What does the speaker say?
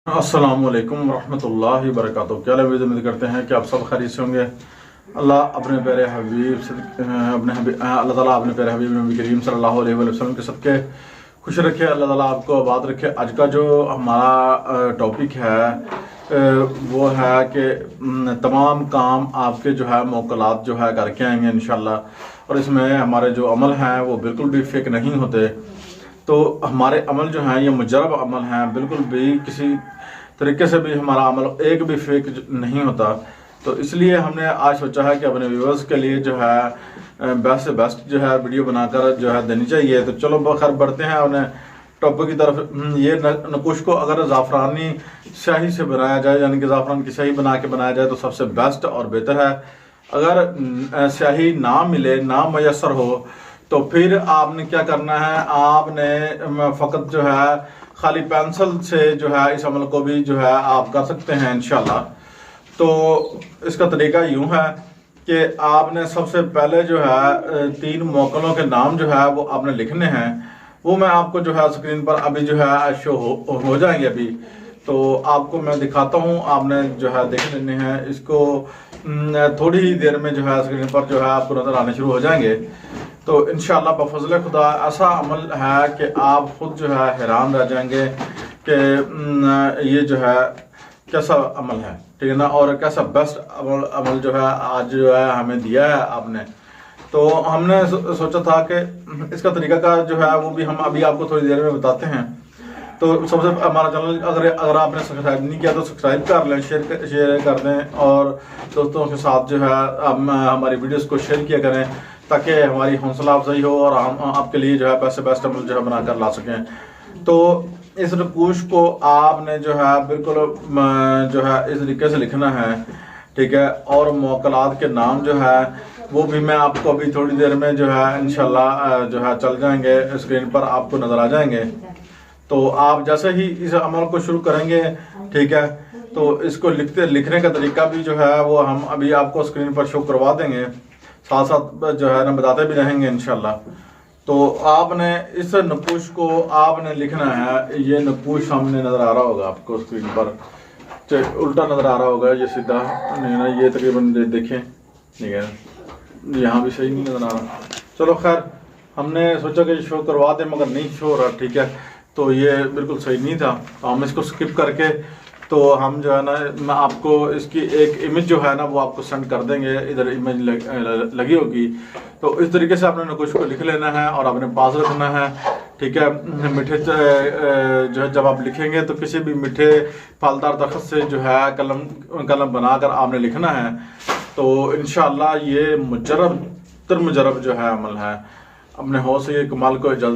अस्सलाम वालेकुम रहमतुल्लाहि वबरकातुहू। क्या उम्मीद करते हैं कि आप सब खैरियत से होंगे। अल्लाह अपने प्यारे हबीब अल्लाह ताला अपने प्यारे हबीब नबी करीम सल्लल्लाहु अलैहि वसल्लम के सबके खुश रखे, अल्लाह ताला आपको आबाद रखे। आज का जो हमारा टॉपिक है वो है कि तमाम काम आपके जो है मोकलात जो है करके आएंगे इंशाल्लाह, और इसमें हमारे जो अमल हैं वो बिल्कुल भी फेक नहीं होते। तो हमारे अमल जो हैं ये मुजरब अमल हैं, बिल्कुल भी किसी तरीके से भी हमारा अमल एक भी फेक नहीं होता। तो इसलिए हमने आज सोचा है कि अपने व्यूअर्स के लिए जो है बेस्ट से बेस्ट जो है वीडियो बनाकर जो है देनी चाहिए। तो चलो बखैर बढ़ते हैं अपने टॉपिक की तरफ। ये नकुश को अगर ज़ाफ़रानी स्याही से बनाया जाए, यानी कि ज़ाफ़रान की स्याही बना के बनाया जाए तो सबसे बेस्ट और बेहतर है। अगर स्याही ना मिले, ना मैसर हो, तो फिर आपने क्या करना है, आपने फ़कत जो है खाली पेंसिल से जो है इस अमल को भी जो है आप कर सकते हैं इंशाल्लाह। तो इसका तरीका यूँ है कि आपने सबसे पहले जो है 3 मोकलों के नाम जो है वो आपने लिखने हैं। वो मैं आपको जो है स्क्रीन पर अभी जो है शो हो जाएंगे अभी। तो आपको मैं दिखाता हूँ, आपने जो है देख लेने हैं इसको। थोड़ी ही देर में जो है स्क्रीन पर जो है आपको नज़र आने शुरू हो जाएंगे। तो इंशाअल्लाह बफज़ल खुदा ऐसा अमल है कि आप खुद जो है हैरान रह जाएंगे कि ये जो है कैसा अमल है, ठीक है ना, और कैसा बेस्ट अमल जो है आज जो है हमें दिया है आपने। तो हमने सोचा था कि इसका तरीका का जो है वो भी हम अभी आपको थोड़ी देर में बताते हैं। तो सबसे हमारा चैनल अगर आपने सब्सक्राइब नहीं किया तो सब्सक्राइब कर लें, शेयर कर दें, और दोस्तों के साथ जो है हमारी वीडियोस को शेयर किया करें ताकि हमारी हौसला अफजाई हो और हम आपके लिए जो है बेस्ट अमल जो है बनाकर ला सकें। तो इस नकुश को आपने जो है बिल्कुल जो है इस तरीके से लिखना है, ठीक है। और मोकलात के नाम जो है वो भी मैं आपको अभी थोड़ी देर में जो है इंशाल्लाह जो है चल जाएंगे, स्क्रीन पर आपको नज़र आ जाएंगे। तो आप जैसे ही इस अमल को शुरू करेंगे, ठीक है, तो इसको लिखने का तरीका भी जो है वो हम अभी आपको स्क्रीन पर शो करवा देंगे, साथ साथ जो है ना बताते भी रहेंगे इंशाल्लाह। तो आपने इस नकुश को आपने लिखना है। ये नकुश सामने नज़र आ रहा होगा आपको स्क्रीन पर, उल्टा नज़र आ रहा होगा, ये सीधा नहीं ना, ये तकरीबन देखें, ठीक है, यहाँ भी सही नहीं नज़र आ रहा। चलो खैर, हमने सोचा कि शो करवा दें मगर नहीं शो हो रहा, ठीक है। तो ये बिल्कुल सही नहीं था, तो हम इसको स्किप करके तो हम जो है ना मैं आपको इसकी एक इमेज जो है ना वो आपको सेंड कर देंगे। इधर इमेज लगी होगी। तो इस तरीके से आपने नकुश को लिख लेना है और आपने पास रखना है, ठीक है। मीठे जो है जब आप लिखेंगे तो किसी भी मीठे फलदार दरख्त से जो है कलम बनाकर आपने लिखना है। तो इंशाअल्लाह ये मुजरब जो है अमल है। अपने हौसले कमाल को जल्द